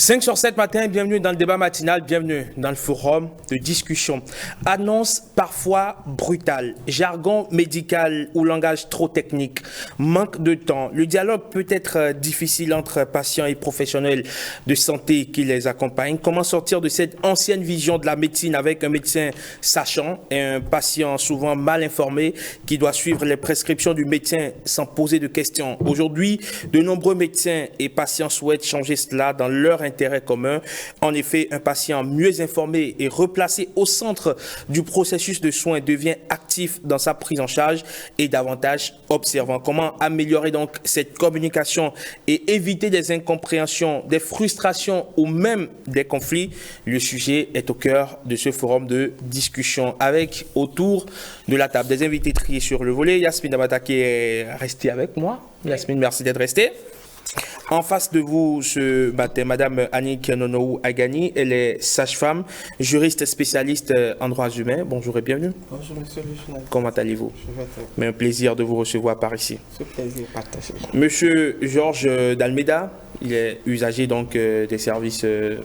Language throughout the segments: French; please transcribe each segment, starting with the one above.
5 sur 7 matin, bienvenue dans le débat matinal, bienvenue dans le forum de discussion. Annonce parfois brutale, jargon médical ou langage trop technique, manque de temps. Le dialogue peut être difficile entre patients et professionnels de santé qui les accompagnent. Comment sortir de cette ancienne vision de la médecine avec un médecin sachant et un patient souvent mal informé qui doit suivre les prescriptions du médecin sans poser de questions. Aujourd'hui, de nombreux médecins et patients souhaitent changer cela dans leur intérêt commun. En effet, un patient mieux informé et replacé au centre du processus de soins devient actif dans sa prise en charge et davantage observant. Comment améliorer donc cette communication et éviter des incompréhensions, des frustrations ou même des conflits? Le sujet est au cœur de ce forum de discussion avec autour de la table des invités triés sur le volet. Yasmine Abata qui est restée avec moi. Yasmine, merci d'être restée. En face de vous ce matin, Madame Annick Nonou Agani, elle est sage-femme, juriste spécialiste en droits humains. Bonjour et bienvenue. Bonjour Monsieur le journaliste. Comment allez-vous? Je vais très bien. Mais un plaisir de vous recevoir par ici. Ce plaisir partagé. Monsieur Georges Dalmeda, il est usager donc des services de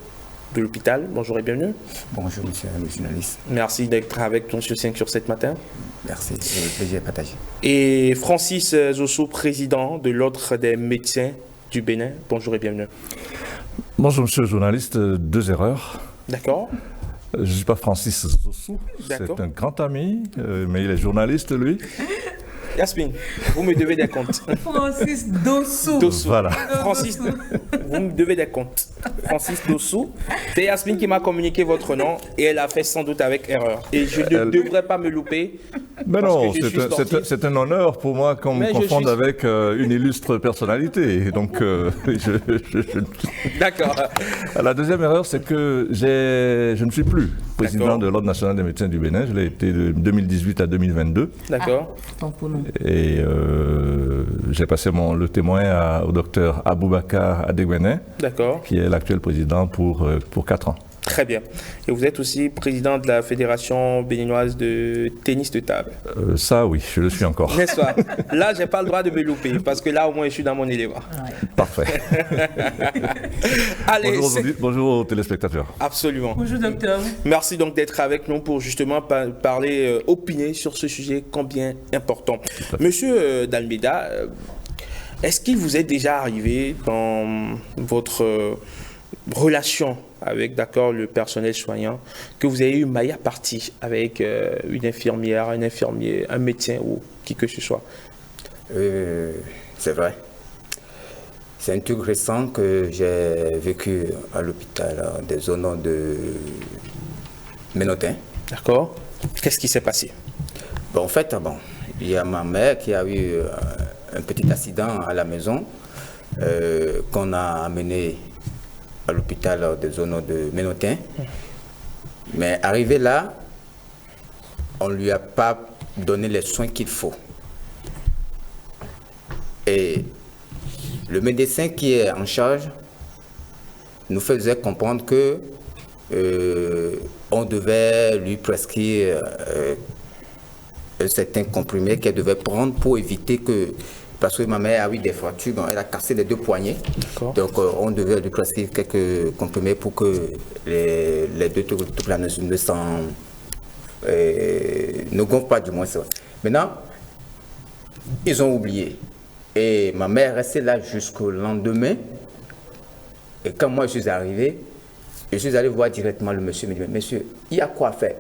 l'hôpital. Bonjour et bienvenue. Bonjour Monsieur le journaliste. Merci d'être avec nous sur 5 sur 7 matin. Merci, c'est un plaisir partagé. Et Francis Zosso, président de l'Ordre des médecins du Bénin. Bonjour et bienvenue. Bonjour monsieur le journaliste, deux erreurs. D'accord. Je ne suis pas Francis Zossou, c'est un grand ami, mais il est journaliste lui. Yasmine, vous me devez des comptes. Francis Dossou. Voilà. Francis, vous me devez des comptes. Francis Dossou. C'est Yasmine qui m'a communiqué votre nom et elle a fait sans doute avec erreur. Et je ne devrais pas me louper. Mais non, c'est un honneur pour moi qu'on me confonde avec une illustre personnalité. Donc, D'accord. La deuxième erreur, c'est que je ne suis plus président de l'Ordre national des médecins du Bénin. Je l'ai été de 2018 à 2022. D'accord. Et j'ai passé le témoin au docteur Aboubacar Adegwene, qui est l'actuel président pour 4 ans. Très bien. Et vous êtes aussi président de la Fédération béninoise de tennis de table. Ça, oui, je le suis encore. N'est-ce pas? Là, je n'ai pas le droit de me louper, parce que là, au moins, je suis dans mon élément. Ouais. Parfait. Allez, bonjour aux téléspectateurs. Absolument. Bonjour, docteur. Merci donc d'être avec nous pour justement parler, opiner sur ce sujet combien important. Monsieur Dalmeda, est-ce qu'il vous est déjà arrivé dans votre relation avec le personnel soignant que vous avez eu maille à partie avec une infirmière, un infirmier, un médecin ou qui que ce soit? C'est vrai. C'est un truc récent que j'ai vécu à l'hôpital des zones de Ménotin. D'accord. Qu'est-ce qui s'est passé? En fait, il y a ma mère qui a eu un petit accident à la maison qu'on a amené à l'hôpital des zones de Ménotin. Mais arrivé là, on ne lui a pas donné les soins qu'il faut. Et le médecin qui est en charge nous faisait comprendre que on devait lui prescrire un certain comprimé qu'elle devait prendre pour éviter que... Parce que ma mère a eu des fractures, elle a cassé les 2 poignets. Donc on devait lui prescrire quelques comprimés pour que les 2 trucs là ne gonflent pas, du moins. Maintenant, ils ont oublié. Et ma mère est restée là jusqu'au lendemain. Et quand moi je suis arrivé, je suis allé voir directement le monsieur. Il me dit, monsieur, il y a quoi faire?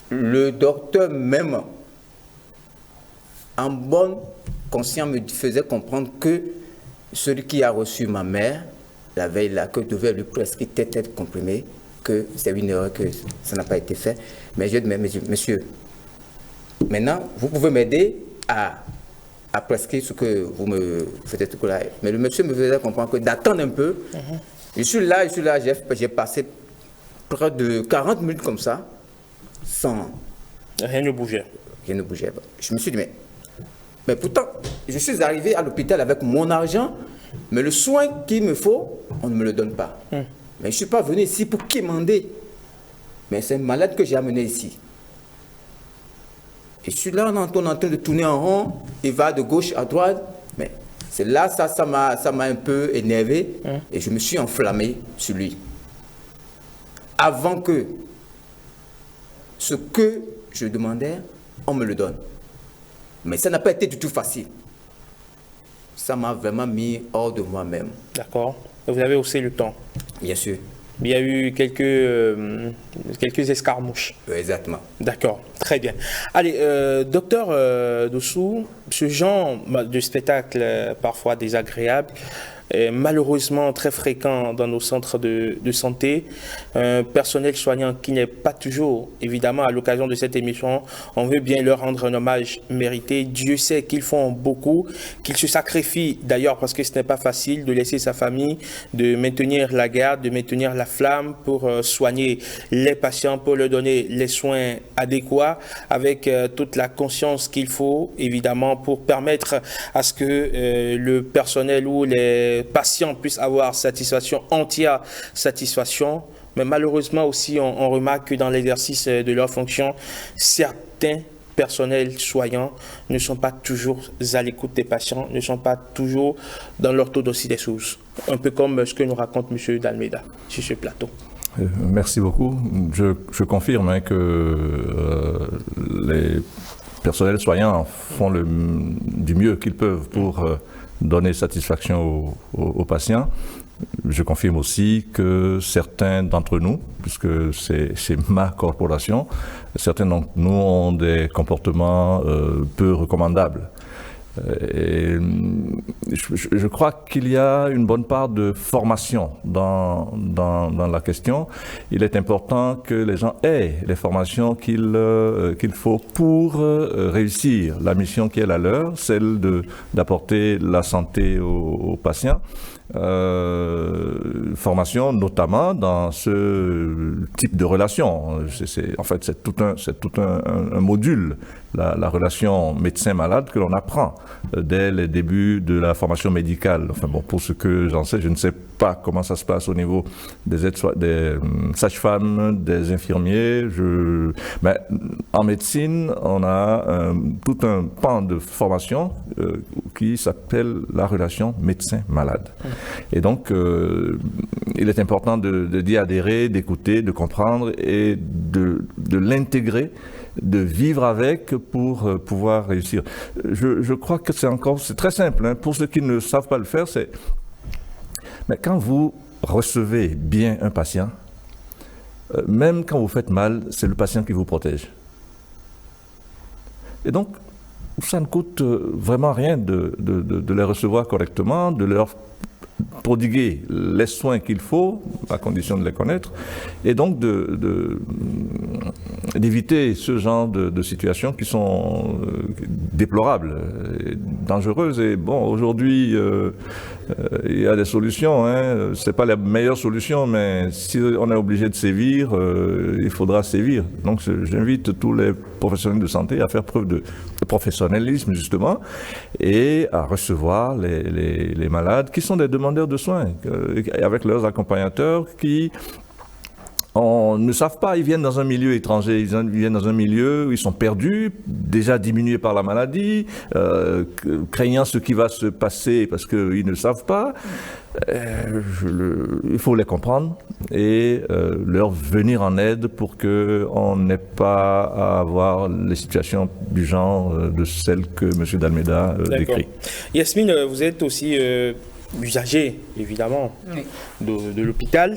Le docteur même, en bonne conscience, me faisait comprendre que celui qui a reçu ma mère, la veille là, que devait lui prescrire tête comprimée, que c'est une erreur, que ça n'a pas été fait. Mais je dis, monsieur, maintenant, vous pouvez m'aider à prescrire ce que vous me faites. Mais le monsieur me faisait comprendre que d'attendre un peu. Je suis là, j'ai passé près de 40 minutes comme ça, sans... Rien ne bougeait. Rien ne bougeait. Je me suis dit, mais pourtant, je suis arrivé à l'hôpital avec mon argent, mais le soin qu'il me faut, on ne me le donne pas. Mais je ne suis pas venu ici pour quémander. Mais c'est un malade que j'ai amené ici. Et je suis là, on est en train de tourner en rond, il va de gauche à droite, mais C'est là, ça m'a un peu énervé et je me suis enflammé sur lui. Avant que ce que je demandais, on me le donne. Mais ça n'a pas été du tout facile. Ça m'a vraiment mis hors de moi-même. D'accord. Vous avez aussi le temps. Bien sûr. Il y a eu quelques escarmouches. Exactement. D'accord, très bien. Allez, docteur Dossou, ce genre de spectacle parfois désagréable est malheureusement très fréquent dans nos centres de santé. Un personnel soignant qui n'est pas toujours, évidemment, à l'occasion de cette émission, on veut bien leur rendre un hommage mérité. Dieu sait qu'ils font beaucoup, qu'ils se sacrifient d'ailleurs parce que ce n'est pas facile de laisser sa famille, de maintenir la garde, de maintenir la flamme pour soigner les patients, pour leur donner les soins adéquats avec toute la conscience qu'il faut, évidemment, pour permettre à ce que le personnel ou les patients puissent avoir satisfaction, entière satisfaction. Mais malheureusement aussi, on remarque que dans l'exercice de leurs fonctions, certains personnels soignants ne sont pas toujours à l'écoute des patients, ne sont pas toujours dans l'orthodoxie des choses. Un peu comme ce que nous raconte M. D'Almeida sur ce plateau. Merci beaucoup. Je confirme que les personnels soignants font du mieux qu'ils peuvent pour donner satisfaction aux patients. Je confirme aussi que certains d'entre nous, puisque c'est ma corporation, certains d'entre nous ont des comportements peu recommandables. Et je crois qu'il y a une bonne part de formation dans la question. Il est important que les gens aient les formations qu'il faut pour réussir la mission qui est la leur, celle d'apporter la santé aux patients. Formation notamment dans ce type de relation. En fait, c'est tout un module, la relation médecin-malade que l'on apprend dès les débuts de la formation médicale. Enfin bon, pour ce que j'en sais, je ne sais pas comment ça se passe au niveau des sages-femmes, des infirmiers. Mais en médecine, on a tout un pan de formation qui s'appelle la relation médecin-malade. Et donc, il est important d'y adhérer, d'écouter, de comprendre et de l'intégrer, de vivre avec pour pouvoir réussir. Je crois que c'est très simple. Hein. Pour ceux qui ne savent pas le faire, mais quand vous recevez bien un patient, même quand vous faites mal, c'est le patient qui vous protège. Et donc, ça ne coûte vraiment rien de les recevoir correctement, de leur prodiguer les soins qu'il faut, à condition de les connaître, et donc d'éviter ce genre de situations qui sont déplorables, dangereuses. Et bon, aujourd'hui, il y a des solutions. Hein. Ce n'est pas la meilleure solution, mais si on est obligé de sévir, il faudra sévir. Donc j'invite tous les professionnels de santé à faire preuve de professionnalisme, justement, et à recevoir les malades qui sont des demandeurs de soins, avec leurs accompagnateurs qui ne savent pas, ils viennent dans un milieu étranger, ils viennent dans un milieu où ils sont perdus, déjà diminués par la maladie, craignant ce qui va se passer parce qu'ils ne savent pas. Il faut les comprendre et leur venir en aide pour qu'on n'ait pas à avoir les situations du genre de celles que M. D'Almeida décrit. Yasmine, vous êtes aussi usager, évidemment, oui, de l'hôpital,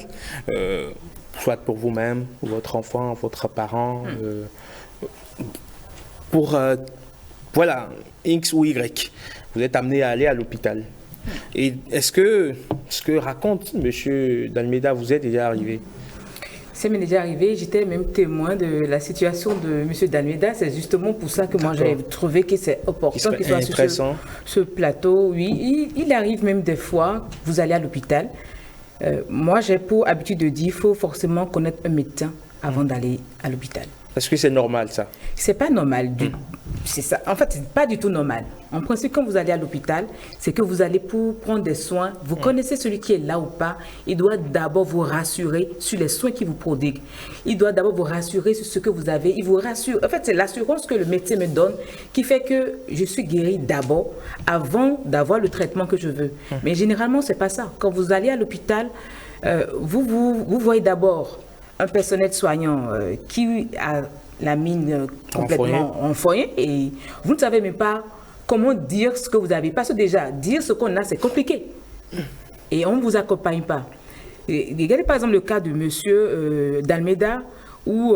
soit pour vous-même, votre enfant, votre parent, pour, voilà, X ou Y, vous êtes amené à aller à l'hôpital. Et est-ce que ce que raconte M. D'Almeida vous est déjà arrivé? Ça m'est déjà arrivé, j'étais même témoin de la situation de M. D'Almeida. C'est justement pour ça que moi j'ai trouvé que c'est opportun qu'il soit sur ce plateau. Oui, il arrive même des fois, vous allez à l'hôpital. Moi j'ai pour habitude de dire qu'il faut forcément connaître un médecin avant d'aller à l'hôpital. Est-ce que c'est normal ça? C'est pas normal. c'est ça. En fait, c'est pas du tout normal. En principe, quand vous allez à l'hôpital, c'est que vous allez pour prendre des soins. Vous connaissez celui qui est là ou pas. Il doit d'abord vous rassurer sur les soins qu'il vous prodigue. Il doit d'abord vous rassurer sur ce que vous avez. Il vous rassure. En fait, c'est l'assurance que le médecin me donne qui fait que je suis guérie d'abord avant d'avoir le traitement que je veux. Mais généralement, c'est pas ça. Quand vous allez à l'hôpital, vous voyez d'abord un personnel soignant qui a la mine complètement enfoncée et vous ne savez même pas comment dire ce que vous avez. Parce que déjà, dire ce qu'on a, c'est compliqué. Et on ne vous accompagne pas. Et regardez par exemple le cas de monsieur d'Almeida où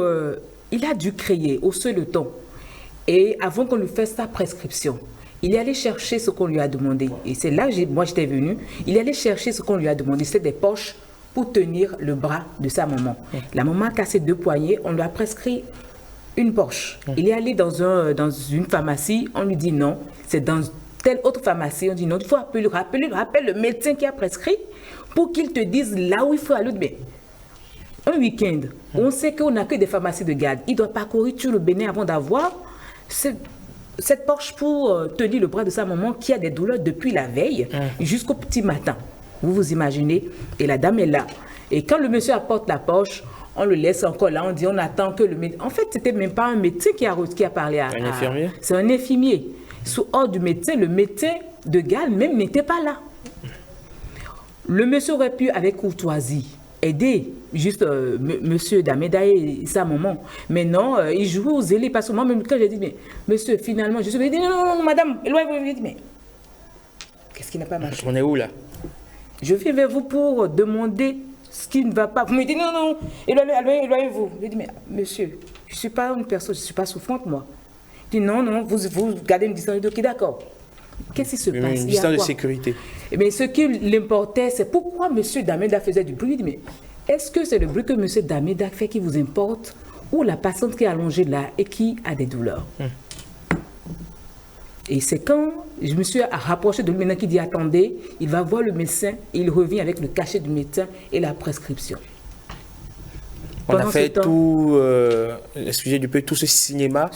il a dû créer au seul le temps. Et avant qu'on lui fasse sa prescription, il est allé chercher ce qu'on lui a demandé. Et c'est là que moi j'étais venue. Il est allé chercher ce qu'on lui a demandé. C'est des poches pour tenir le bras de sa maman. La maman a cassé 2 poignets. On lui a prescrit une poche. Il est allé dans une pharmacie, on lui dit non, c'est dans telle autre pharmacie, on dit non, il faut rappelle le médecin qui a prescrit pour qu'il te dise là où il faut aller. Mais un week-end, on sait qu'on n'a que des pharmacies de garde. Il doit parcourir tout le Bénin avant d'avoir cette poche pour tenir le bras de sa maman qui a des douleurs depuis la veille jusqu'au petit matin. Vous vous imaginez? Et la dame est là. Et quand le monsieur apporte la poche, on le laisse encore là, on dit on attend que le médecin... En fait, c'était même pas un médecin qui a parlé à... Un infirmier? C'est un infirmier. Sous ordre du médecin, le médecin de garde même n'était pas là. Le monsieur aurait pu, avec courtoisie, aider juste monsieur d'Almeida et sa maman. Mais non, il joue aux zélés. Parce que moi, même quand j'ai dit, mais monsieur, finalement, je suis... Il dit, non, madame, éloignez-vous. Je dis, mais qu'est-ce qui n'a pas marché? On est où là? Je viens vers vous pour demander ce qui ne va pas. Vous me dites non, éloignez-vous. Je dis, mais monsieur, je ne suis pas une personne, je ne suis pas souffrante, moi. Je dis non, vous gardez une distance. Ok, d'accord. Qu'est-ce qui se passe? Une distance de sécurité. Mais ce qui l'importait, c'est pourquoi monsieur d'Almeida faisait du bruit. Je dis, mais est-ce que c'est le bruit que monsieur d'Almeida fait qui vous importe ou la patiente qui est allongée là et qui a des douleurs? Et c'est quand je me suis rapproché de lui maintenant qui dit attendez, il va voir le médecin et il revient avec le cachet du médecin et la prescription. On a fait tout, excusez du peu, tout ce cinéma.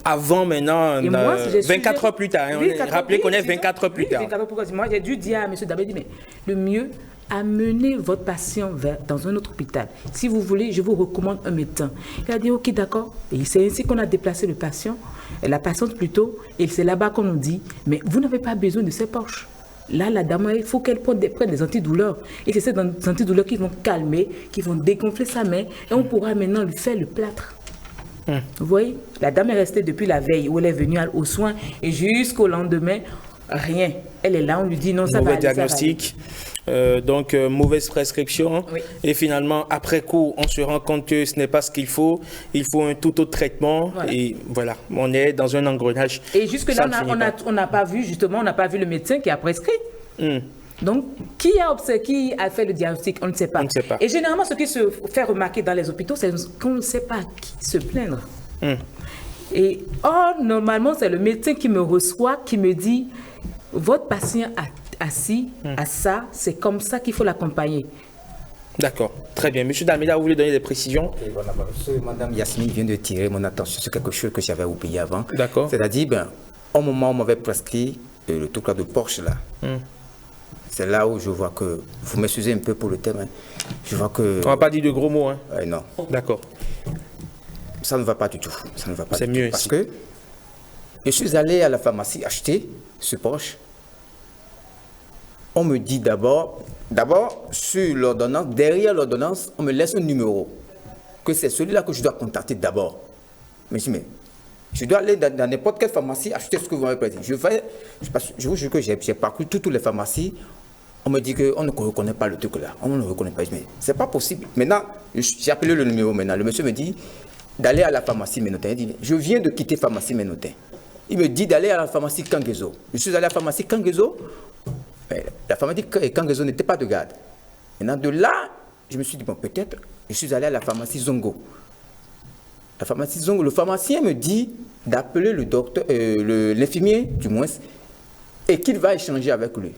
Avant maintenant, et moi, 24 heures plus tard. Rappelez qu'on est 24 heures plus tard. Moi, j'ai dû dire à M. Dabedi, mais le mieux, amenez votre patient dans un autre hôpital. Si vous voulez, je vous recommande un médecin. Il a dit, ok, d'accord. Et c'est ainsi qu'on a déplacé le patient, la patiente plutôt, et c'est là-bas qu'on nous dit, mais vous n'avez pas besoin de ces poches. Là, la dame, il faut qu'elle prenne des antidouleurs. Et c'est ces antidouleurs qui vont calmer, qui vont dégonfler sa main, et on pourra maintenant lui faire le plâtre. Vous voyez, la dame est restée depuis la veille où elle est venue aux soins, et jusqu'au lendemain, rien. Elle est là, on lui dit non, ça va aller. Mauvais diagnostic. Donc mauvaise prescription, oui. Et finalement après coup on se rend compte que ce n'est pas ce qu'il faut un tout autre traitement, voilà. Et voilà, on est dans un engrenage. Et jusque là on n'a pas vu le médecin qui a prescrit. Donc qui a fait le diagnostic, on ne sait pas. Et généralement ce qui se fait remarquer dans les hôpitaux, c'est qu'on ne sait pas à qui se plaindre. Et normalement c'est le médecin qui me reçoit, qui me dit votre patient a assis à ça, c'est comme ça qu'il faut l'accompagner. D'accord, très bien. Monsieur d'Almeida, vous voulez donner des précisions? Voilà, Madame Yasmine vient de tirer mon attention sur quelque chose que j'avais oublié avant. D'accord. C'est-à-dire, au moment où on m'avait prescrit le truc là de Porsche là, c'est là où je vois que, vous m'excusez un peu pour le thème, je vois que... On n'a pas dit de gros mots, hein? Non. D'accord. Ça ne va pas du tout. Ça ne va pas. C'est mieux parce que je suis allé à la pharmacie acheter ce Porsche. On me dit d'abord, sur l'ordonnance, derrière l'ordonnance, on me laisse un numéro, que c'est celui-là que je dois contacter d'abord. Mais je dis, mais je dois aller dans n'importe quelle pharmacie acheter ce que vous m'avez prédit. Je vous jure que j'ai parcouru toutes les pharmacies. On me dit qu'on ne reconnaît pas le truc là. On ne le reconnaît pas. Mais c'est pas possible. Maintenant, j'ai appelé le numéro maintenant. Le monsieur me dit d'aller à la pharmacie Ménotin. Il dit, je viens de quitter pharmacie Ménotin. Il me dit d'aller à la pharmacie Kangezo. Je suis allé à la pharmacie Kangezo. La pharmacie Kangezo n'était pas de garde. Maintenant, de là, je me suis dit, bon, peut-être, je suis allé à la pharmacie Zongo. La pharmacie Zongo, le pharmacien me dit d'appeler le docteur, l'infirmier, du moins, et qu'il va échanger avec lui.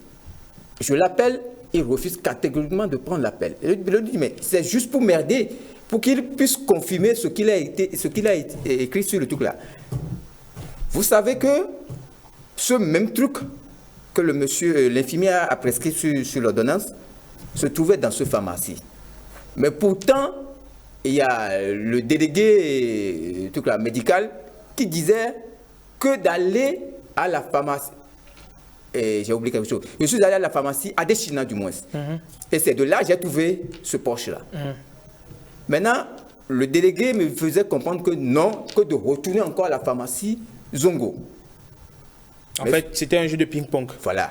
Je l'appelle, il refuse catégoriquement de prendre l'appel. Je lui dis, mais c'est juste pour m'aider, pour qu'il puisse confirmer ce qu'il a écrit sur le truc là. Vous savez que ce même truc que l'infirmier a prescrit sur l'ordonnance se trouvait dans ce pharmacie. Mais pourtant, il y a le délégué médical qui disait que d'aller à la pharmacie, et j'ai oublié quelque chose, je suis allé à la pharmacie à Adéchina du moins. Et c'est de là que j'ai trouvé ce Porsche-là. Maintenant, le délégué me faisait comprendre que non, que de retourner encore à la pharmacie Zongo. En fait, c'était un jeu de ping-pong. Voilà.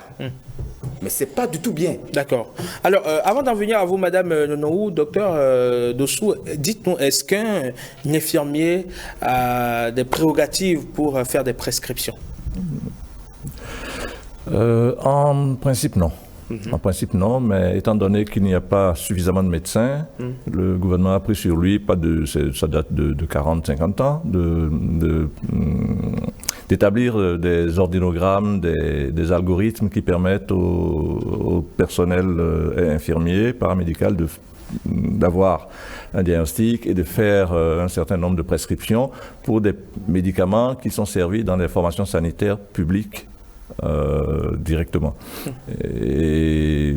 Mais c'est pas du tout bien. D'accord. Alors, avant d'en venir à vous, Madame Nonohou, docteur Dossou, dites-nous, est-ce qu'un infirmier a des prérogatives pour faire des prescriptions? En principe, non. En principe, non, mais étant donné qu'il n'y a pas suffisamment de médecins, le gouvernement a pris sur lui, ça date de 40-50 ans, d'établir des ordinogrammes, des algorithmes qui permettent au personnel infirmier, paramédical, d'avoir un diagnostic et de faire un certain nombre de prescriptions pour des médicaments qui sont servis dans les formations sanitaires publiques directement. Et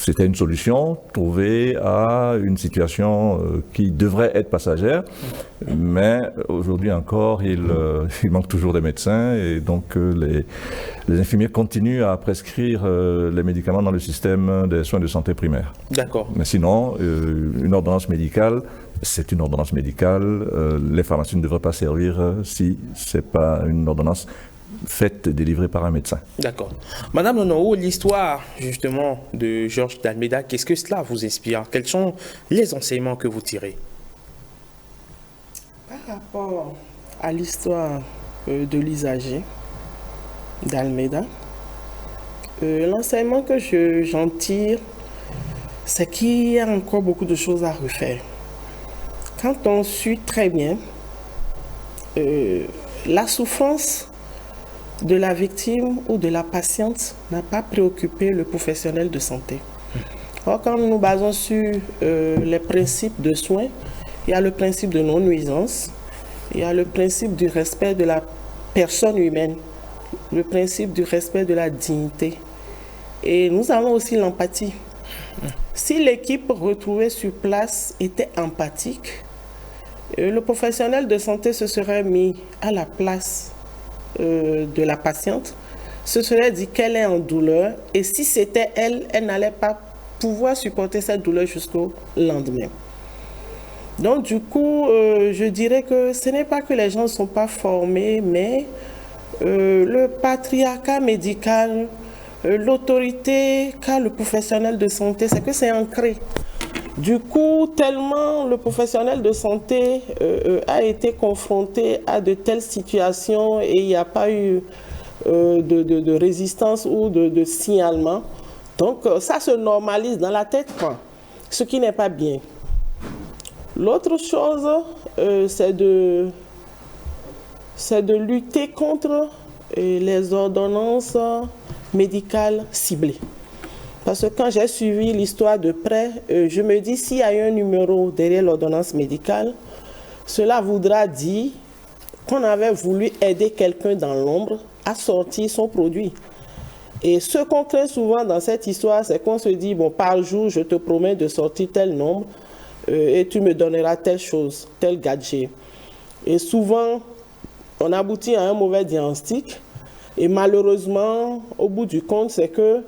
c'était une solution trouvée à une situation qui devrait être passagère, mais aujourd'hui encore, il manque toujours des médecins et donc les infirmiers continuent à prescrire les médicaments dans le système des soins de santé primaires. D'accord. Mais sinon, une ordonnance médicale, c'est une ordonnance médicale. Les pharmacies ne devraient pas servir si ce n'est pas une ordonnance faite, délivrée par un médecin. D'accord. Madame Nonohou, l'histoire justement de Georges d'Almeida, qu'est-ce que cela vous inspire? Quels sont les enseignements que vous tirez? Par rapport à l'histoire de l'usager d'Almeida, l'enseignement que j'en tire, c'est qu'il y a encore beaucoup de choses à refaire. Quand on suit très bien la souffrance de la victime ou de la patiente n'a pas préoccupé le professionnel de santé. Or, quand nous nous basons sur les principes de soins, il y a le principe de non-nuisance, il y a le principe du respect de la personne humaine, le principe du respect de la dignité. Et nous avons aussi l'empathie. Si l'équipe retrouvée sur place était empathique, le professionnel de santé se serait mis à la place de la patiente, se serait dit qu'elle est en douleur et si c'était elle, elle n'allait pas pouvoir supporter cette douleur jusqu'au lendemain. Donc du coup, je dirais que ce n'est pas que les gens ne sont pas formés, mais le patriarcat médical, l'autorité qu'a le professionnel de santé, c'est que c'est ancré. Du coup, tellement le professionnel de santé a été confronté à de telles situations et il n'y a pas eu de résistance ou de signalement. Donc, ça se normalise dans la tête, quoi, ce qui n'est pas bien. L'autre chose, c'est de lutter contre les ordonnances médicales ciblées. Parce que quand j'ai suivi l'histoire de près, je me dis s'il y a eu un numéro derrière l'ordonnance médicale, cela voudra dire qu'on avait voulu aider quelqu'un dans l'ombre à sortir son produit. Et ce qu'on craint souvent dans cette histoire, c'est qu'on se dit, bon, par jour, je te promets de sortir tel nombre et tu me donneras telle chose, tel gadget. Et souvent, on aboutit à un mauvais diagnostic. Et malheureusement, au bout du compte, c'est que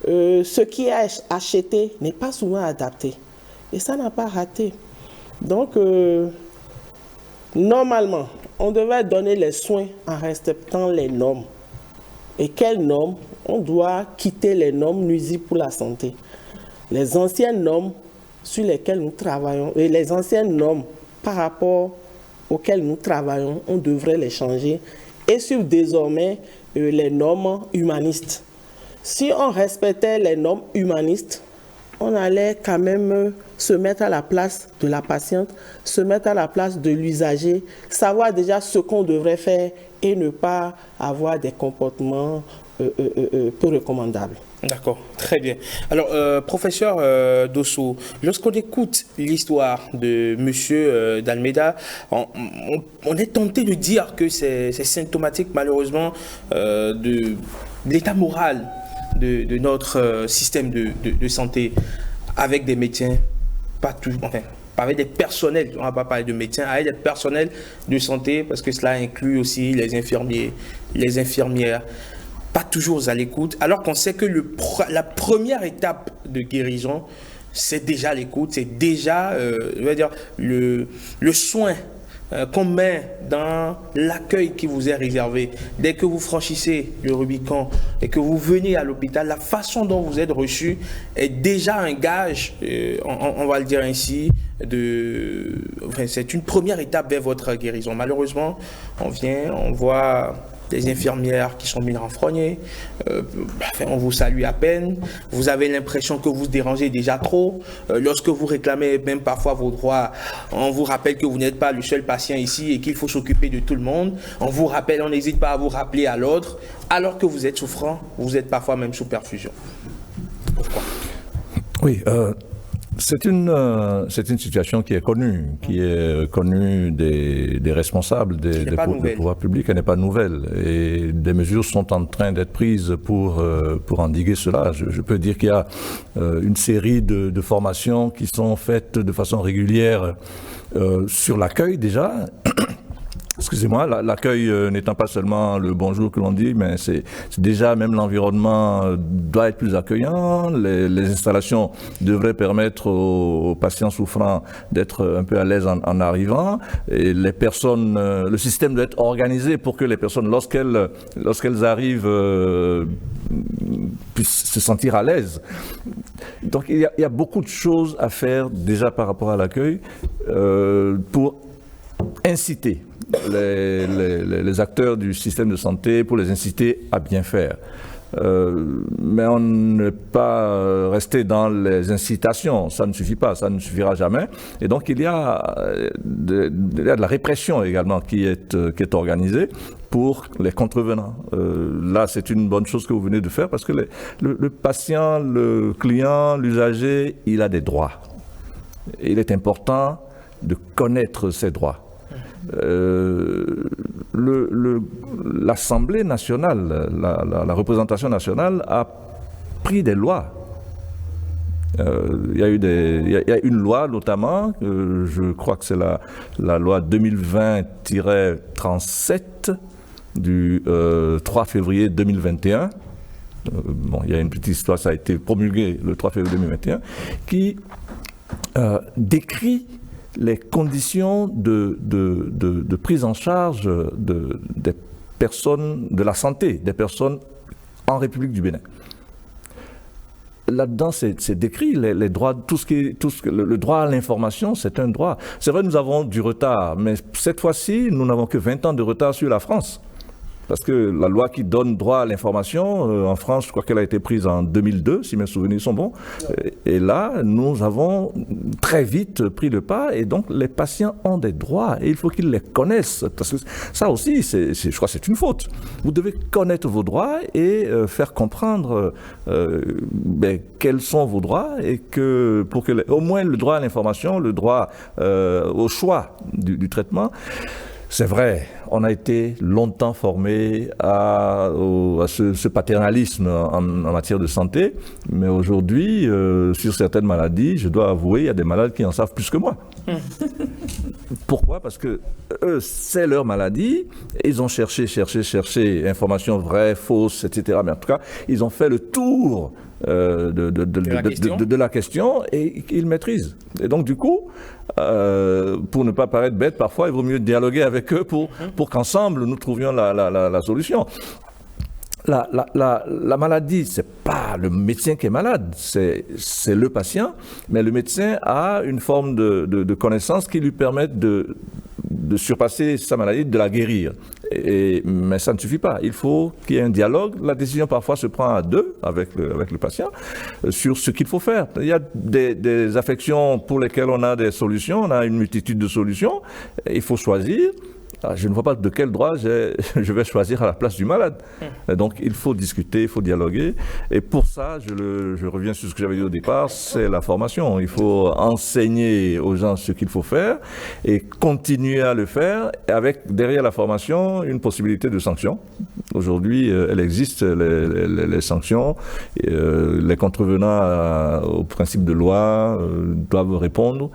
ce qui est acheté n'est pas souvent adapté. Et ça n'a pas raté. Donc, normalement, on devait donner les soins en respectant les normes. Et quelles normes? On doit quitter les normes nuisibles pour la santé. Les anciennes normes sur lesquelles nous travaillons, et les anciennes normes par rapport auxquelles nous travaillons, on devrait les changer et suivre désormais les normes humanistes. Si on respectait les normes humanistes, on allait quand même se mettre à la place de la patiente, se mettre à la place de l'usager, savoir déjà ce qu'on devrait faire et ne pas avoir des comportements peu recommandables. D'accord, très bien. Alors, professeur Dosso, lorsqu'on écoute l'histoire de M. Dalméda, on est tenté de dire que c'est symptomatique, malheureusement, de l'état moral de notre système de santé, avec des médecins, pas toujours, enfin, avec des personnels, on ne va pas parler de médecins, avec des personnels de santé, parce que cela inclut aussi les infirmiers, les infirmières, pas toujours à l'écoute, alors qu'on sait que la première étape de guérison, c'est déjà l'écoute, c'est déjà je veux dire, le soin qu'on met dans l'accueil qui vous est réservé. Dès que vous franchissez le Rubicon et que vous venez à l'hôpital, la façon dont vous êtes reçu est déjà un gage, on va le dire ainsi, enfin, c'est une première étape vers votre guérison. Malheureusement, on voit des infirmières qui sont mises en renfrognées, enfin, on vous salue à peine, vous avez l'impression que vous dérangez déjà trop, lorsque vous réclamez même parfois vos droits, on vous rappelle que vous n'êtes pas le seul patient ici et qu'il faut s'occuper de tout le monde, on vous rappelle, on n'hésite pas à vous rappeler à l'ordre, alors que vous êtes souffrant, vous êtes parfois même sous perfusion. Pourquoi? Oui, c'est une situation qui est connue des responsables des pouvoirs publics, elle n'est pas nouvelle. Et des mesures sont en train d'être prises pour endiguer cela. Je peux dire qu'il y a une série de formations qui sont faites de façon régulière sur l'accueil déjà. Excusez-moi, l'accueil n'étant pas seulement le bonjour que l'on dit, mais c'est déjà même l'environnement doit être plus accueillant. Les installations devraient permettre aux patients souffrants d'être un peu à l'aise en arrivant. Et les personnes, le système doit être organisé pour que les personnes, lorsqu'elles arrivent, puissent se sentir à l'aise. Donc il y a beaucoup de choses à faire déjà par rapport à l'accueil pour inciter les acteurs du système de santé, pour les inciter à bien faire. Mais on ne peut pas rester dans les incitations, ça ne suffit pas, ça ne suffira jamais. Et donc il y a de la répression également qui est organisée pour les contrevenants. Là, c'est une bonne chose que vous venez de faire parce que le patient, le client, l'usager, il a des droits. Il est important de connaître ses droits. L'Assemblée nationale, la représentation nationale a pris des lois. Il y a une loi notamment, je crois que c'est la loi 2020-37 du 3 février 2021. Bon, il y a une petite histoire, ça a été promulgué le 3 février 2021, qui décrit les conditions de prise en charge des personnes de la santé, des personnes en République du Bénin. Là-dedans, c'est décrit les droits, le droit à l'information, c'est un droit. C'est vrai, nous avons du retard, mais cette fois-ci, nous n'avons que 20 ans de retard sur la France. Parce que la loi qui donne droit à l'information, en France, je crois qu'elle a été prise en 2002, si mes souvenirs sont bons. Et là, nous avons très vite pris le pas, et donc les patients ont des droits, et il faut qu'ils les connaissent. Parce que ça aussi, je crois que c'est une faute. Vous devez connaître vos droits et faire comprendre quels sont vos droits, et que pour que au moins le droit à l'information, le droit au choix du traitement. C'est vrai, on a été longtemps formé à ce paternalisme en matière de santé, mais aujourd'hui, sur certaines maladies, je dois avouer, il y a des malades qui en savent plus que moi. Pourquoi? Parce que eux, c'est leur maladie, ils ont cherché, informations vraies, fausses, etc. Mais en tout cas, ils ont fait le tour de la question et ils maîtrisent. Et donc du coup, pour ne pas paraître bête, parfois il vaut mieux dialoguer avec eux pour qu'ensemble nous trouvions la solution. La maladie, c'est pas le médecin qui est malade, c'est le patient, mais le médecin a une forme de connaissance qui lui permet de surpasser sa maladie, de la guérir. Mais ça ne suffit pas. Il faut qu'il y ait un dialogue. La décision parfois se prend à deux avec le patient sur ce qu'il faut faire. Il y a des affections pour lesquelles on a des solutions, on a une multitude de solutions. Il faut choisir. je ne vois pas de quel droit je vais choisir à la place du malade. Donc il faut discuter, il faut dialoguer. Et pour ça, je reviens sur ce que j'avais dit au départ, c'est la formation. Il faut enseigner aux gens ce qu'il faut faire et continuer à le faire avec, derrière la formation, une possibilité de sanction. Aujourd'hui, elle existe, les sanctions. Les contrevenants au principe de loi doivent répondre.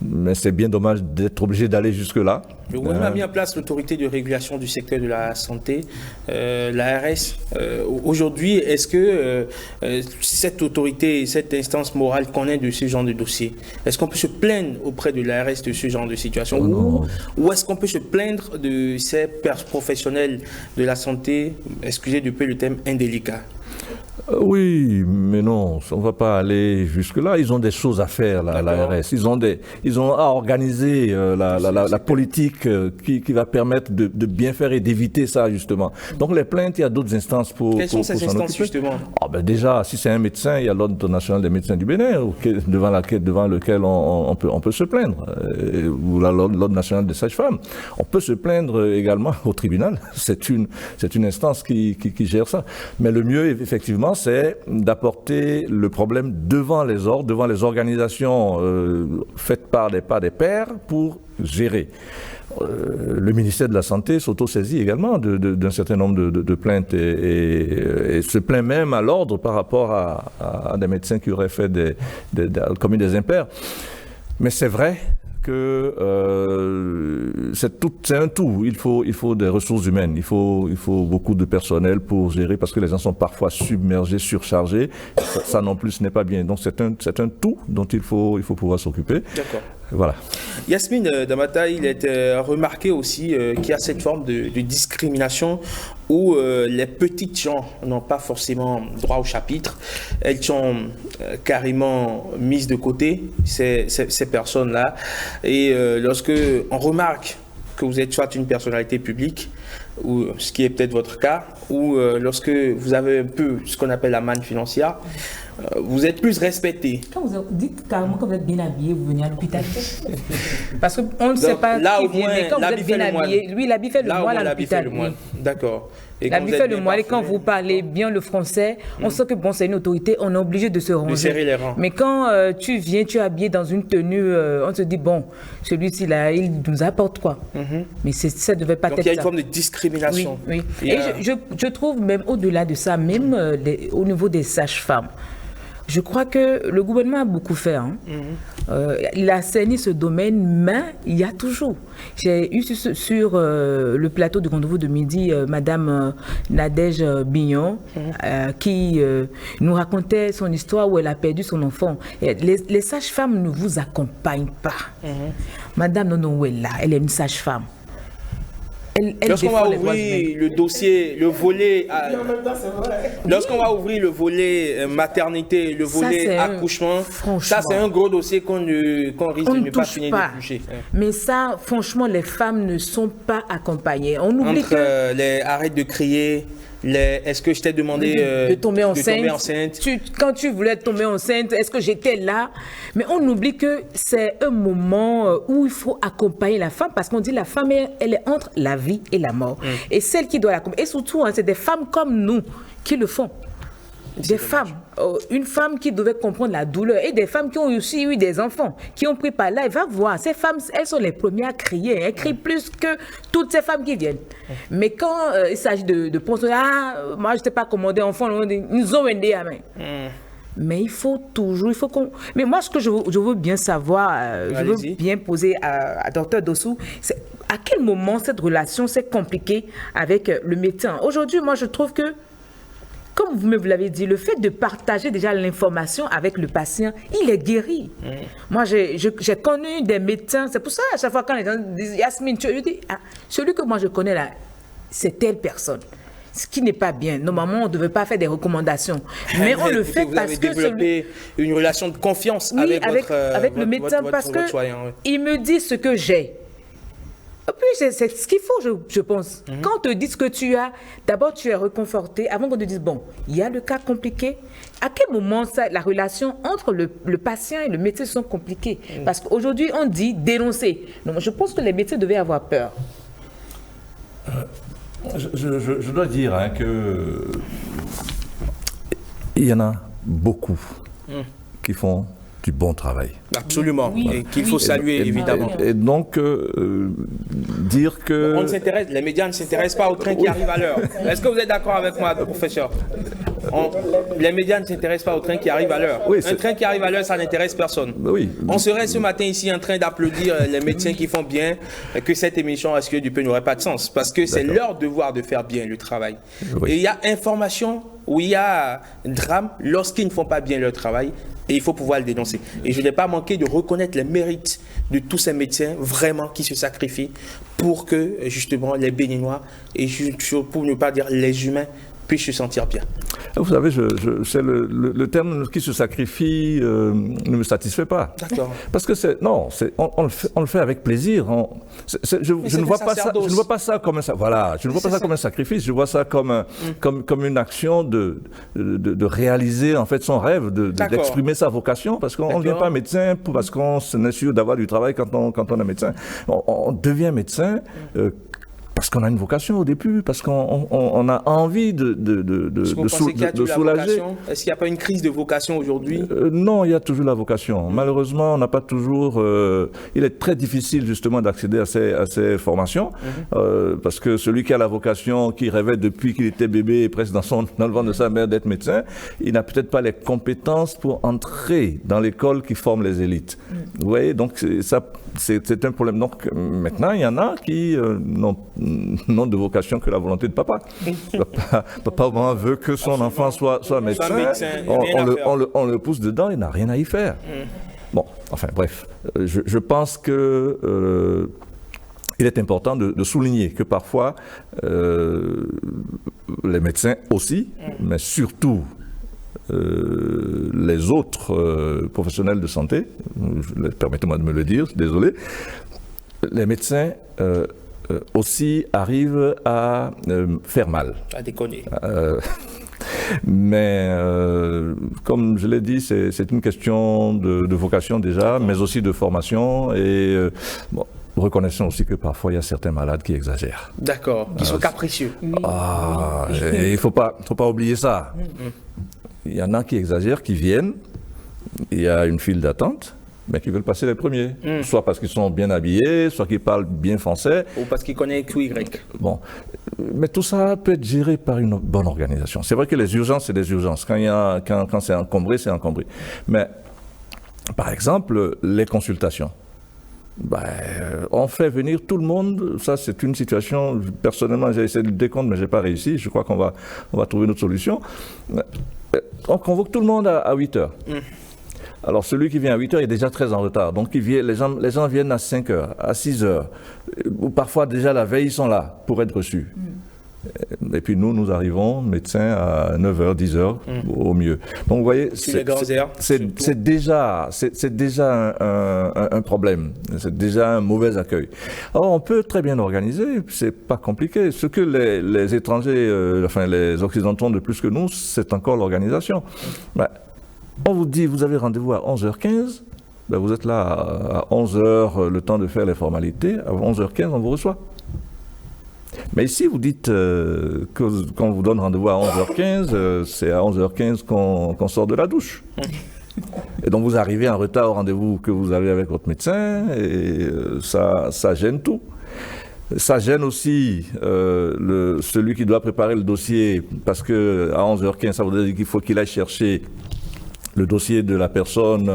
Mais c'est bien dommage d'être obligé d'aller jusque-là. Le gouvernement a mis en place l'autorité de régulation du secteur de la santé, l'ARS. Aujourd'hui, est-ce que cette autorité, cette instance morale connaît de ce genre de dossier? Est-ce qu'on peut se plaindre auprès de l'ARS de ce genre de situation? Ou est-ce qu'on peut se plaindre de ces professionnels de la santé, excusez de peu le thème, indélicat? Oui, mais non, on ne va pas aller jusque-là. Ils ont des choses à faire, l'ARS. Ils ont à organiser la politique qui va permettre de bien faire et d'éviter ça, justement. Donc les plaintes, il y a d'autres instances pour Quelles sont ces instances, justement? Déjà, si c'est un médecin, il y a l'Ordre national des médecins du Bénin, devant lequel on peut se plaindre, ou l'Ordre national des sages-femmes. On peut se plaindre également au tribunal. C'est une instance qui gère ça. Mais le mieux, effectivement, c'est d'apporter le problème devant les ordres, devant les organisations faites par des pairs pour gérer. Le ministère de la Santé s'auto-saisit également d'un certain nombre de plaintes et se plaint même à l'ordre par rapport à des médecins qui auraient commis des impairs. Mais c'est vrai que c'est un tout. Il faut des ressources humaines, il faut beaucoup de personnel pour gérer parce que les gens sont parfois submergés, surchargés. Ça non plus, ce n'est pas bien. Donc c'est un tout dont il faut pouvoir s'occuper. D'accord. Voilà. Yasmine Damata, il est remarqué aussi qu'il y a cette forme de discrimination où les petites gens n'ont pas forcément droit au chapitre. Elles sont carrément mises de côté, ces personnes-là. Et lorsque on remarque que vous êtes soit une personnalité publique, ou ce qui est peut-être votre cas, ou lorsque vous avez un peu ce qu'on appelle la manne financière, vous êtes plus respecté. Quand vous dites carrément que vous êtes bien habillé, vous venez à l'hôpital. Parce qu'on ne sait pas là, qui au vient, moins, mais quand vous êtes bien habillé, lui, l'habit fait le moine à l'hôpital. D'accord. L'habit fait le moine, et quand vous parlez bien le français, on sait que bon, c'est une autorité, on est obligé de se ranger. De serrer les rangs. Mais quand tu viens, tu es habillé dans une tenue, on se dit, bon, celui-ci là, il nous apporte quoi? Mais ça ne devait pas être ça. Donc il y a une forme de discrimination. Oui. Et je trouve même au-delà de ça, même au niveau des sages-femmes, je crois que le gouvernement a beaucoup fait. Il a saigné ce domaine, mais il y a toujours. J'ai eu sur le plateau du rendez-vous de midi, Madame Nadège Bignon, qui nous racontait son histoire où elle a perdu son enfant. Et les sages-femmes ne vous accompagnent pas. Madame Nonouella, elle est une sage-femme. Lorsqu'on va ouvrir le dossier, le volet, lorsqu'on va ouvrir le volet maternité, le volet accouchement, ça c'est un gros dossier qu'on risque de ne pas finir de toucher. Mais ça, franchement, les femmes ne sont pas accompagnées. On oublie que les arrête de crier. Est-ce que je t'ai demandé de tomber enceinte? Quand tu voulais tomber enceinte, est-ce que j'étais là? Mais on oublie que c'est un moment où il faut accompagner la femme, parce qu'on dit la femme, elle est entre la vie et la mort. Et celle qui doit l'accompagner, et surtout, c'est des femmes comme nous qui le font. Des femmes, une femme qui devait comprendre la douleur et des femmes qui ont aussi eu des enfants, qui ont pris par là, elle va voir, ces femmes, elles sont les premières à crier, elles crient plus que toutes ces femmes qui viennent. Mais quand il s'agit de penser, moi je ne t'ai pas commandé enfant, nous ont aidé à main. Mais il faut toujours, mais moi ce que je veux bien savoir, je veux bien poser à Dr Dossou, c'est à quel moment cette relation s'est compliquée avec le médecin. Aujourd'hui, moi je trouve que, comme vous l'avez dit, le fait de partager déjà l'information avec le patient, il est guéri. Moi, j'ai connu des médecins, c'est pour ça, à chaque fois quand les gens disent « Yasmine, je dis, celui que moi je connais là, c'est telle personne ». Ce qui n'est pas bien. Normalement, on ne devait pas faire des recommandations. Mais on le fait parce que... Vous avez développé une relation de confiance avec le médecin, parce qu'il me dit ce que j'ai. Et puis, c'est ce qu'il faut, je pense. Quand on te dit ce que tu as, d'abord, tu es réconforté avant qu'on te dise, bon, il y a le cas compliqué. À quel moment la relation entre le patient et le médecin sont compliquées? Parce qu'aujourd'hui, on dit dénoncer. Donc, je pense que les médecins devaient avoir peur. je dois dire que il y en a beaucoup qui font du bon travail. Absolument, et qu'il faut saluer, évidemment. Et donc, dire que... Les médias ne s'intéressent pas au train qui arrive à l'heure. Est-ce que vous êtes d'accord avec moi, professeur? Les médias ne s'intéressent pas au train qui arrive à l'heure. Oui, un train qui arrive à l'heure, ça n'intéresse personne. Oui. On serait ce matin ici en train d'applaudir les médecins qui font bien, que cette émission à ce que du peu n'aurait pas de sens, parce que c'est leur devoir de faire bien le travail. Oui. Et il y a information où il y a drame lorsqu'ils ne font pas bien leur travail. Et il faut pouvoir le dénoncer. Et je n'ai pas manqué de reconnaître les mérites de tous ces médecins vraiment qui se sacrifient pour que justement les Béninois, et pour ne pas dire les humains, puissent se sentir bien. Vous savez, c'est le terme qui se sacrifie ne me satisfait pas. D'accord. Parce que on le fait avec plaisir. Je ne vois pas ça comme un sacrifice. Je vois ça comme une action de réaliser en fait son rêve, d'exprimer sa vocation. Parce qu'on ne devient pas médecin parce qu'on est sûr d'avoir du travail quand on est médecin. On devient médecin. Parce qu'on a une vocation au début, parce qu'on a envie de soulager. Est-ce qu'il n'y a pas une crise de vocation aujourd'hui? Non, il y a toujours la vocation. Malheureusement, on n'a pas toujours... il est très difficile justement d'accéder à ces formations, parce que celui qui a la vocation, qui rêvait depuis qu'il était bébé, presque dans le ventre de sa mère d'être médecin, il n'a peut-être pas les compétences pour entrer dans l'école qui forme les élites. Vous voyez, donc c'est un problème. Donc maintenant, il y en a qui n'ont de vocation que la volonté de papa. Papa au moins veut que son enfant soit médecin. On le pousse dedans, il n'a rien à y faire. Bon, enfin bref, je pense que il est important de souligner que parfois les médecins aussi, mais surtout les autres professionnels de santé, permettez-moi de me le dire, désolé, les médecins aussi arrivent à faire mal. À déconner. Mais comme je l'ai dit, c'est une question de vocation déjà, mais aussi de formation et reconnaissons aussi que parfois il y a certains malades qui exagèrent. D'accord, qui sont capricieux. Il ne faut pas oublier ça. Il y en a qui exagèrent, qui viennent, il y a une file d'attente, mais qui veulent passer les premiers. Soit parce qu'ils sont bien habillés, soit qu'ils parlent bien français. Ou parce qu'ils connaissent Q, Y. Bon. Mais tout ça peut être géré par une bonne organisation. C'est vrai que les urgences, c'est des urgences. Quand c'est encombré, c'est encombré. Mais, par exemple, les consultations. On fait venir tout le monde. Ça, c'est une situation, personnellement, j'ai essayé de le décompte, mais je n'ai pas réussi. Je crois qu'on va trouver une autre solution. On convoque tout le monde à 8 heures. Alors, celui qui vient à 8 heures est déjà très en retard. Donc, les gens viennent à 5 heures, à 6 heures. Ou parfois, déjà la veille, ils sont là pour être reçus. Et puis nous arrivons, médecins, à 9h, 10h au mieux. Donc vous voyez, c'est déjà un problème, c'est déjà un mauvais accueil. Alors on peut très bien organiser, c'est pas compliqué. Ce que les étrangers, les occidentaux ont de plus que nous, c'est encore l'organisation. On vous dit, vous avez rendez-vous à 11h15, vous êtes là à 11h, le temps de faire les formalités, à 11h15, on vous reçoit. Mais ici, vous dites qu'on vous donne rendez-vous à 11h15, c'est à 11h15 qu'on sort de la douche. Et donc vous arrivez en retard au rendez-vous que vous avez avec votre médecin, et ça gêne tout. Ça gêne aussi celui qui doit préparer le dossier, parce qu'à 11h15, ça voudrait dire qu'il faut qu'il aille chercher le dossier de la personne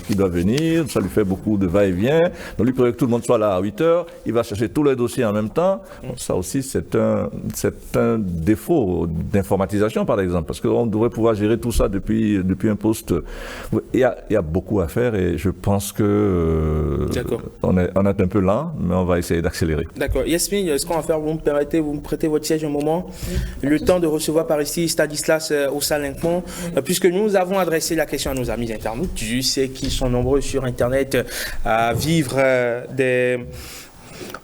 qui doit venir, ça lui fait beaucoup de va-et-vient. Donc lui, il faudrait que tout le monde soit là à 8 heures, il va chercher tous les dossiers en même temps. Bon, ça aussi, c'est un défaut d'informatisation, par exemple, parce qu'on devrait pouvoir gérer tout ça depuis un poste. Il y a beaucoup à faire et je pense que on est un peu lent, mais on va essayer d'accélérer. D'accord. Yasmine, ce qu'on va faire, vous me prêtez votre siège un moment, le temps de recevoir par ici Stanislas Ossalinkmon, puisque nous avons adressé la question à nos amis internautes. Je sais qu'ils sont nombreux sur Internet à vivre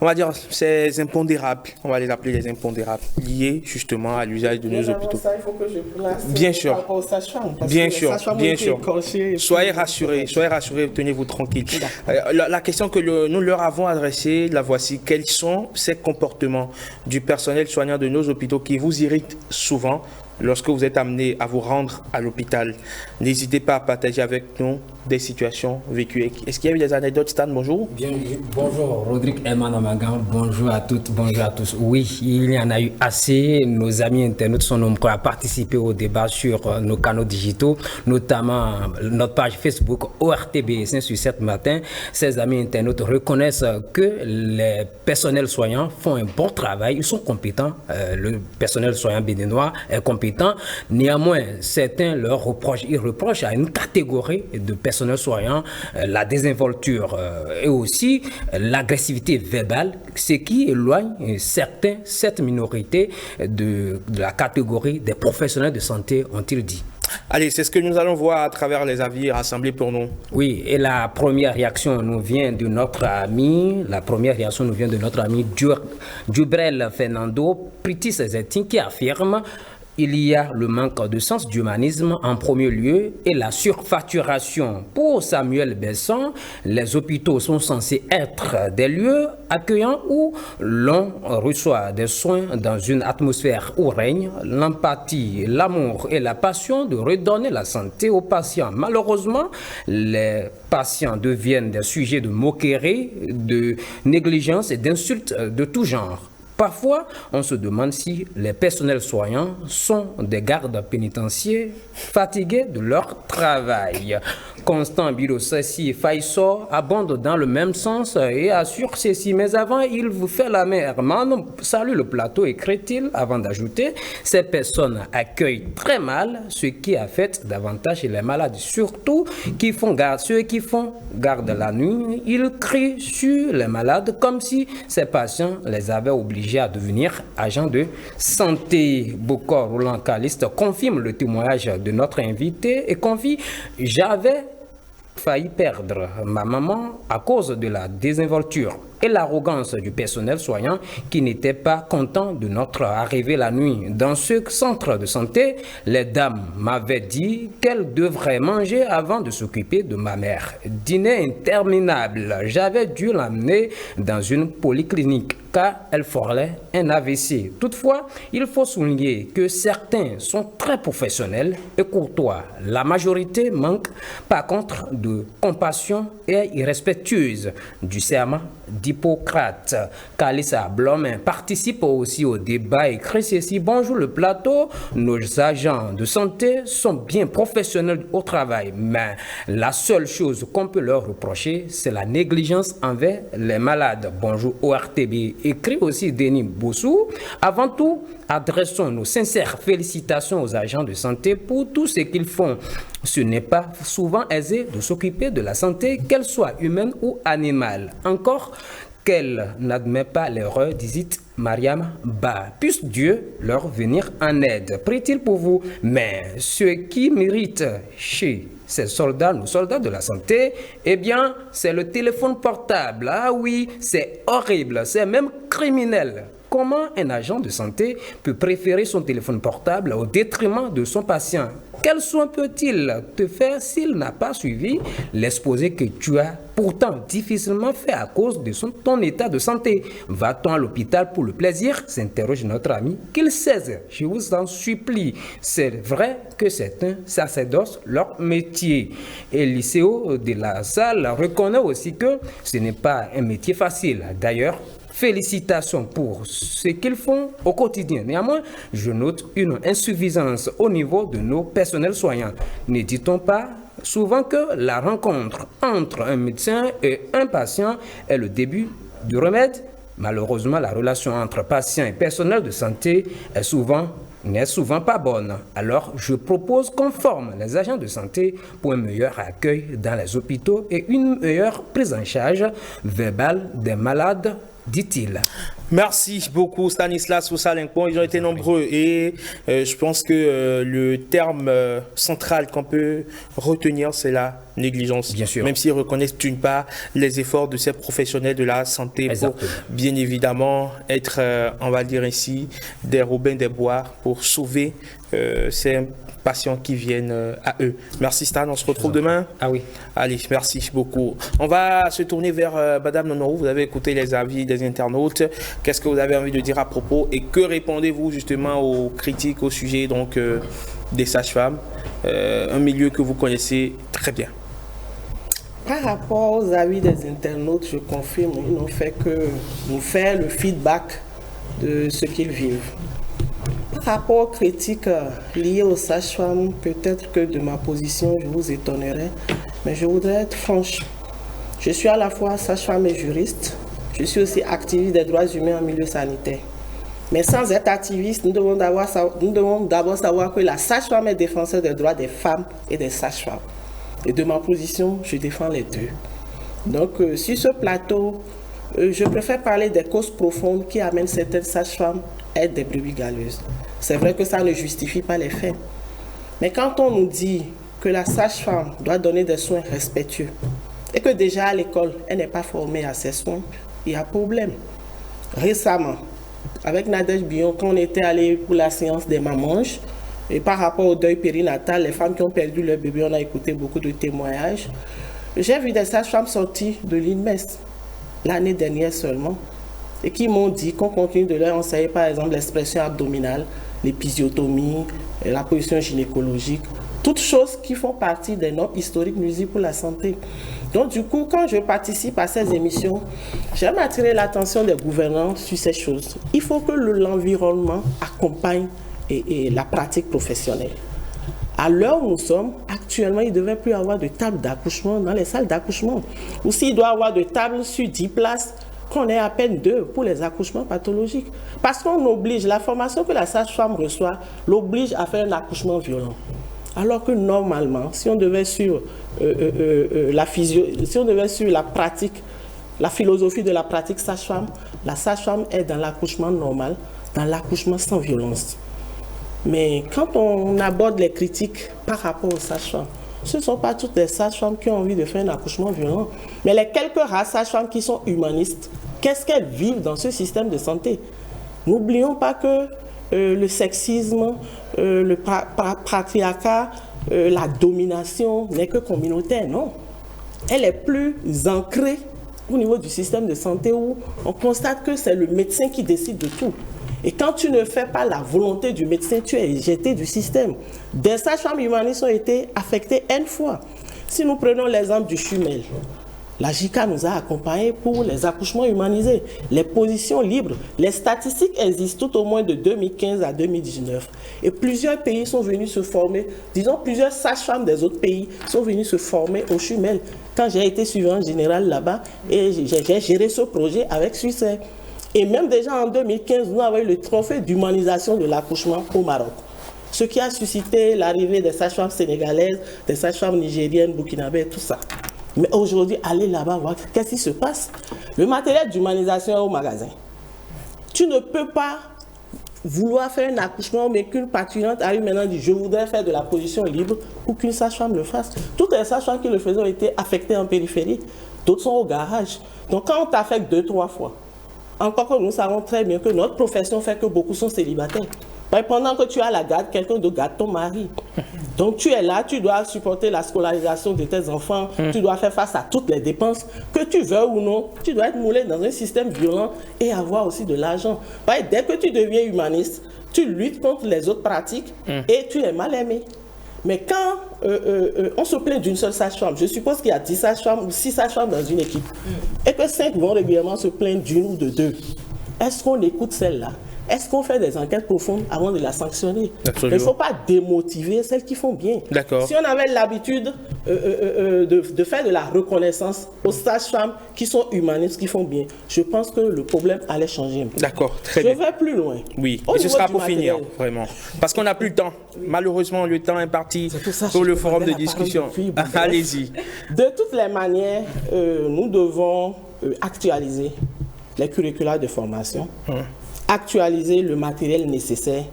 on va dire, ces impondérables, on va les appeler les impondérables, liés justement à l'usage de nos hôpitaux. Ça, il faut que je place bien sûr, bien sûr, bien sûr. Soyez rassurés, tenez-vous tranquille. La question que nous leur avons adressée, la voici. Quels sont ces comportements du personnel soignant de nos hôpitaux qui vous irritent souvent lorsque vous êtes amené à vous rendre à l'hôpital? N'hésitez pas à partager avec nous des situations vécues. Est-ce qu'il y a eu des anecdotes, Stan? Bonjour. Bien, bonjour, Rodrigue Emanamagan. Bonjour à toutes, bonjour à tous. Oui, il y en a eu assez. Nos amis internautes sont nombreux à participer au débat sur nos canaux digitaux, notamment notre page Facebook ORTB 5/7 matin. Ces amis internautes reconnaissent que les personnels soignants font un bon travail, ils sont compétents. Le personnel soignant béninois est compétent. Néanmoins, certains leur reprochent, ils reprochent à une catégorie de personnels soignants la désinvolture et aussi l'agressivité verbale, ce qui éloigne cette minorité de la catégorie des professionnels de santé, ont-ils dit. Allez, c'est ce que nous allons voir à travers les avis rassemblés pour nous. Oui, et la première réaction nous vient de notre ami, Dubrel Fernando Pritis Zetin, qui affirme: il y a le manque de sens d'humanisme en premier lieu et la surfacturation. Pour Samuel Besson, les hôpitaux sont censés être des lieux accueillants où l'on reçoit des soins dans une atmosphère où règne l'empathie, l'amour et la passion de redonner la santé aux patients. Malheureusement, les patients deviennent des sujets de moquerie, de négligence et d'insultes de tout genre. Parfois, on se demande si les personnels soignants sont des gardes pénitentiaires fatigués de leur travail. Constant Bilosassi Faisor abonde dans le même sens et assure ceci. Mais avant, il vous fait la mer. Hermano, salue le plateau, écrit-il, avant d'ajouter: ces personnes accueillent très mal ce qui affecte davantage les malades, surtout ceux qui font garde la nuit. Ils crient sur les malades comme si ces patients les avaient obligés à devenir agents de santé. Bokor Roland Caliste confirme le témoignage de notre invité et confie: j'avais failli perdre ma maman à cause de la désinvolture et l'arrogance du personnel soignant qui n'était pas content de notre arrivée la nuit. Dans ce centre de santé, les dames m'avaient dit qu'elles devraient manger avant de s'occuper de ma mère. Dîner interminable. J'avais dû l'amener dans une polyclinique car elle frôlait un AVC. Toutefois, il faut souligner que certains sont très professionnels et courtois. La majorité manque par contre de compassion et irrespectueuse du serment d'Hippocrate. Kalissa Blomin participe aussi au débat et écrit ceci: bonjour le plateau, nos agents de santé sont bien professionnels au travail, mais la seule chose qu'on peut leur reprocher, c'est la négligence envers les malades. Bonjour ORTB, écrit aussi Denis Bossou. Avant tout, adressons nos sincères félicitations aux agents de santé pour tout ce qu'ils font. Ce n'est pas souvent aisé de s'occuper de la santé, qu'elle soit humaine ou animale. Encore qu'elle n'admet pas l'erreur, dit Mariam Ba. Puisse Dieu leur venir en aide. Prie-t-il pour vous. Mais ce qui mérite chez ces soldats, nos soldats de la santé, eh bien, c'est le téléphone portable. Ah oui, c'est horrible, c'est même criminel. Comment un agent de santé peut préférer son téléphone portable au détriment de son patient? Quels soins peut-il te faire s'il n'a pas suivi l'exposé que tu as pourtant difficilement fait à cause de ton état de santé? Va-t-on à l'hôpital pour le plaisir? S'interroge notre ami. Qu'il cesse, je vous en supplie. C'est vrai que certains sacerdoces leur métier. Et Lycéo de la Salle reconnaît aussi que ce n'est pas un métier facile. D'ailleurs, félicitations pour ce qu'ils font au quotidien. Néanmoins, je note une insuffisance au niveau de nos personnels soignants. Ne dit-on pas souvent que la rencontre entre un médecin et un patient est le début du remède? Malheureusement, la relation entre patient et personnel de santé n'est souvent pas bonne. Alors, je propose qu'on forme les agents de santé pour un meilleur accueil dans les hôpitaux et une meilleure prise en charge verbale des malades dit-il. Merci beaucoup Stanislas Oussalinkpon, ils ont été nombreux et je pense que le terme central qu'on peut retenir c'est la négligence. Bien sûr. Même s'ils reconnaissent d'une part les efforts de ces professionnels de la santé. Exactement. Pour bien évidemment être, on va dire ainsi, des Robins des Bois pour sauver ces patients qui viennent à eux. Merci Stan, on se retrouve demain. Ah oui. Allez, merci beaucoup. On va se tourner vers Madame Nonorou. Vous avez écouté les avis des internautes. Qu'est-ce que vous avez envie de dire à propos et que répondez-vous justement aux critiques au sujet donc des sages-femmes, un milieu que vous connaissez très bien? Par rapport aux avis des internautes, je confirme, ils n'ont fait que nous faire le feedback de ce qu'ils vivent. Par rapport aux critiques liées aux sages-femmes, peut-être que de ma position, je vous étonnerai, mais je voudrais être franche. Je suis à la fois sage-femme et juriste. Je suis aussi activiste des droits humains en milieu sanitaire. Mais sans être activiste, nous devons d'abord savoir que la sage-femme est défenseur des droits des femmes et des sages-femmes. Et de ma position, je défends les deux. Donc, sur ce plateau, je préfère parler des causes profondes qui amènent certaines sages-femmes à être des brebis galeuses. C'est vrai que ça ne justifie pas les faits. Mais quand on nous dit que la sage-femme doit donner des soins respectueux et que déjà à l'école, elle n'est pas formée à ces soins, il y a problème. Récemment, avec Nadège Bion, quand on était allé pour la séance des mamanges, et par rapport au deuil périnatal, les femmes qui ont perdu leur bébé, on a écouté beaucoup de témoignages. J'ai vu des sages-femmes sorties de l'INMES l'année dernière seulement et qui m'ont dit qu'on continue de leur enseigner par exemple l'expression abdominale, l'épisiotomie, la position gynécologique, toutes choses qui font partie des normes historiques nuisibles pour la santé. Donc du coup, quand je participe à ces émissions, j'aime attirer l'attention des gouvernants sur ces choses. Il faut que l'environnement accompagne et la pratique professionnelle. À l'heure où nous sommes, actuellement, il ne devrait plus avoir de table d'accouchement dans les salles d'accouchement. Ou s'il doit y avoir de tables sur 10 places, qu'on ait à peine 2 pour les accouchements pathologiques. Parce qu'on oblige, la formation que la sage-femme reçoit, l'oblige à faire un accouchement violent. Alors que normalement, si on devait sur la pratique, la philosophie de la pratique sage-femme, la sage-femme est dans l'accouchement normal, dans l'accouchement sans violence. Mais quand on aborde les critiques par rapport aux sages-femmes, ce ne sont pas toutes les sages-femmes qui ont envie de faire un accouchement violent. Mais les quelques rares sages-femmes qui sont humanistes, qu'est-ce qu'elles vivent dans ce système de santé? N'oublions pas que le sexisme, le patriarcat, la domination n'est que communautaire, non. Elle est plus ancrée au niveau du système de santé où on constate que c'est le médecin qui décide de tout. Et quand tu ne fais pas la volonté du médecin, tu es éjecté du système. Des sages-femmes humanistes ont été affectées N fois. Si nous prenons l'exemple du Chumel, la JICA nous a accompagnés pour les accouchements humanisés, les positions libres. Les statistiques existent tout au moins de 2015 à 2019. Et plusieurs pays sont venus se former, disons plusieurs sages-femmes des autres pays sont venus se former au Chumel. Quand j'ai été suivante générale là-bas, et j'ai géré ce projet avec succès. Et même déjà en 2015, nous avons eu le trophée d'humanisation de l'accouchement au Maroc. Ce qui a suscité l'arrivée des sages-femmes sénégalaises, des sages-femmes nigériennes, burkinabées, tout ça. Mais aujourd'hui, allez là-bas voir qu'est-ce qui se passe. Le matériel d'humanisation est au magasin. Tu ne peux pas vouloir faire un accouchement, mais qu'une parturiente arrive maintenant et dit « je voudrais faire de la position libre » pour qu'une sage-femme le fasse. Toutes les sages-femmes qui le faisaient ont été affectées en périphérie. D'autres sont au garage. Donc quand on t'affecte 2-3 fois, encore que nous savons très bien que notre profession fait que beaucoup sont célibataires. Pendant que tu as la garde, quelqu'un d'autre garde ton mari. Donc tu es là, tu dois supporter la scolarisation de tes enfants, tu dois faire face à toutes les dépenses, que tu veux ou non, tu dois être moulé dans un système violent et avoir aussi de l'argent. Dès que tu deviens humaniste, tu luttes contre les autres pratiques et tu es mal aimé. Mais quand on se plaint d'une seule sage-femme, je suppose qu'il y a 10 sages-femmes ou 6 sages-femmes dans une équipe, et que 5 vont régulièrement se plaindre d'une ou de 2, est-ce qu'on écoute celle-là? Est-ce qu'on fait des enquêtes profondes avant de la sanctionner? Il ne faut pas démotiver celles qui font bien. Si on avait l'habitude de faire de la reconnaissance aux sages-femmes qui sont humanistes, qui font bien, je pense que le problème allait changer. D'accord, très bien. Je vais plus loin. Oui, et ce sera pour finir, vraiment. Parce qu'on n'a plus le temps. Malheureusement, le temps est parti pour le forum de discussion. Allez-y. De toutes les manières, nous devons actualiser les curricula de formation, actualiser le matériel nécessaire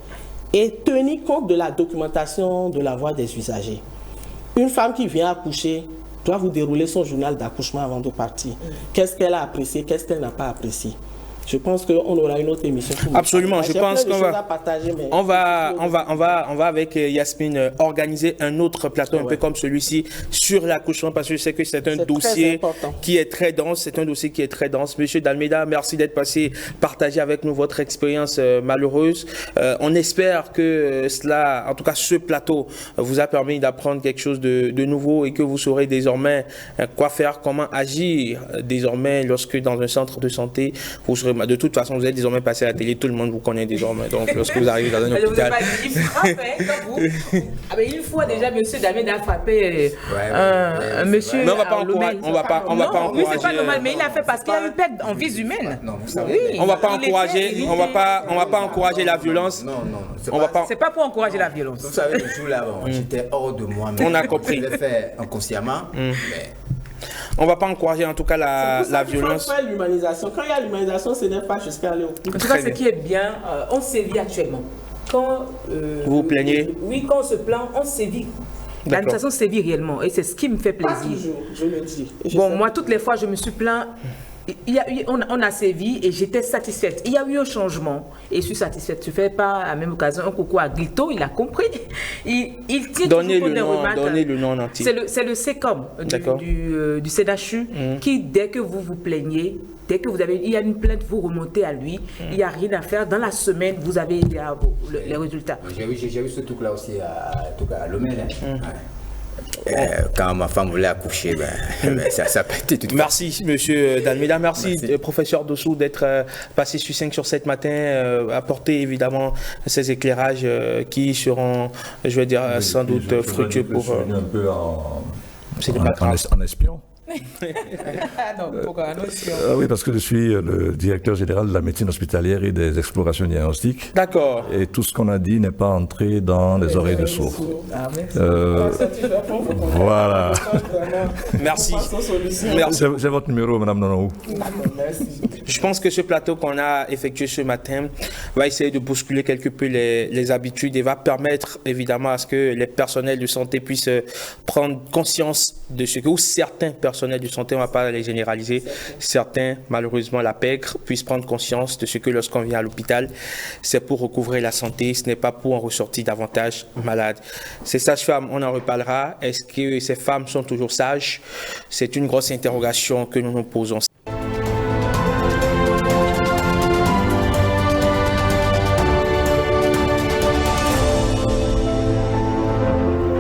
et tenir compte de la documentation de la voix des usagers. Une femme qui vient accoucher doit vous dérouler son journal d'accouchement avant de partir. Qu'est-ce qu'elle a apprécié, qu'est-ce qu'elle n'a pas apprécié. Je pense qu'on aura une autre émission. Absolument, je pense qu'on va avec Yasmine organiser un autre plateau un peu comme celui-ci sur l'accouchement parce que je sais que c'est un dossier qui est très dense. C'est un dossier qui est très dense. Monsieur Dalmeida, merci d'être passé, partager avec nous votre expérience malheureuse. On espère que cela, en tout cas ce plateau, vous a permis d'apprendre quelque chose de nouveau et que vous saurez désormais quoi faire, comment agir désormais lorsque dans un centre de santé, vous serez. De toute façon, vous êtes désormais passé à la télé, tout le monde vous connaît désormais. Donc, lorsque vous arrivez dans un hôpital... Il frappe, comme vous. Ah, mais une fois déjà, M. Dalmeida a frappé un monsieur. Mais on ne va pas encourager. Oui, c'est pas normal, mais il a fait parce qu'il y a eu perte en vies humaines. Non, vous savez. On ne va pas encourager. On va pas encourager la violence. Non. C'est pas pour encourager la violence. Vous savez, le jour là, j'étais hors de moi. On a compris. Je l'ai fait inconsciemment, mais... On ne va pas encourager en tout cas la violence. Il faut faire l'humanisation. Quand il y a l'humanisation, ce n'est pas jusqu'à aller au plus. En tout cas, ce qui est bien, on sévit actuellement. Quand vous vous plaignez? Oui, quand on se plaint, on sévit. L'administration sévit réellement et c'est ce qui me fait plaisir. Pas toujours, je le dis. Moi, toutes les fois, je me suis plaint. On a sévi et j'étais satisfaite. Il y a eu un changement et je suis satisfaite. Je ne fais pas à la même occasion un coucou à Glito, il a compris. Il tient donnez toujours le des nom, remarques. Donnez le nom en entier. C'est le SECOM du CEDACHU qui, dès que vous vous plaignez, dès que il y a une plainte, vous remontez à lui. Il n'y a rien à faire. Dans la semaine, vous avez les résultats. J'ai eu ce truc-là aussi à Lomel. Quand ma femme voulait accoucher, ça pétait tout. Merci, monsieur Dalmeida. Merci. Professeur Dossou, d'être passé sur 5 sur 7 matin, apporter évidemment ces éclairages qui seront, je vais dire, sans doute fructueux pour... un peu en espion. Non, pourquoi oui, parce que je suis le directeur général de la médecine hospitalière et des explorations diagnostiques. D'accord. Et tout ce qu'on a dit n'est pas entré dans les oreilles de sourds. Voilà. Merci. C'est votre numéro, Madame Nonou. Je pense que ce plateau qu'on a effectué ce matin va essayer de bousculer quelque peu les habitudes et va permettre évidemment à ce que les personnels de santé puissent prendre conscience de ce que, ou certains personnels de santé, on ne va pas les généraliser, certains, malheureusement la pègre, puissent prendre conscience de ce que lorsqu'on vient à l'hôpital, c'est pour recouvrer la santé, ce n'est pas pour en ressortir davantage malade. Ces sages-femmes, on en reparlera. Est-ce que ces femmes sont toujours sages? C'est une grosse interrogation que nous nous posons.